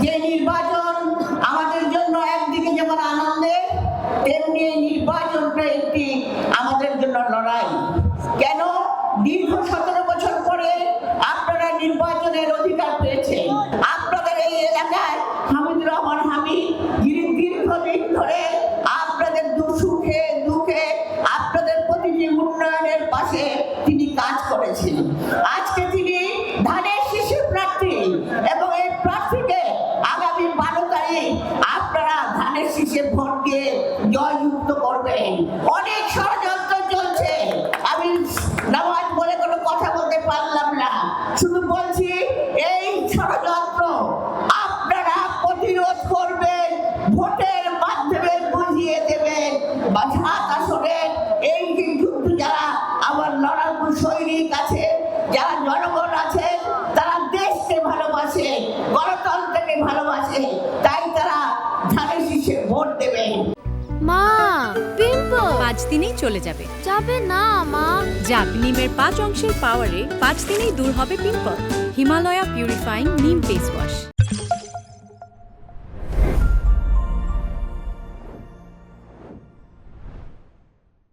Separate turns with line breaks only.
যে নির্বাচন আমাদের জন্য একদিকে যেমন আনন্দের, তেমনি এই নির্বাচনটা একটি আমাদের জন্য লড়াই। কেন? দীর্ঘ 17 বছর পরে আপনারা নির্বাচনের অধিকার পেয়েছেন। আপনাদের এই এলাকায় হামিদুর রহমান হামিদ দীর্ঘদিন ধরে আপনাদের সুখে দুঃখে আপনাদের প্রতিটি উন্নয়নের পাশে তিনি কাজ করেছেন। আজকে তিনি ধানের শীষের প্রার্থী এবং এই প্রার্থীকে আগামী 12 তারিখ আপনারা ধানের শীষে ভোট দিয়ে জয়যুক্ত করবেন। অনেক ষড়যন্ত্র চলছে, আমি নামাজ বলে কোনো কথা বলতে পারলাম না, শুধু বলছি এই ষড়যন্ত্র আপনারা প্রতিরোধ করবেন, ভোটের মাধ্যমে বুঝিয়ে দেবেন। বা 7 আসনের এই যুদ্ধ যারা আমার লড়াকু সৈনিক আছে, যারা জনগণ আছে, তারা দেশকে ভালোবাসে, গণতন্ত্রকে ভালোবাসে, তাই তারা ধানের শীষে ভোট দেবে।
মা, পিম্পল
5 দিনেই চলে যাবে।
যাবে না মা।
যাক, নিমের 5 অংশের পাওয়ারে 5 দিনেই দূর হবে পিম্পল। হিমালয়া পিউরিফাইং নিম ফেস ওয়াশ।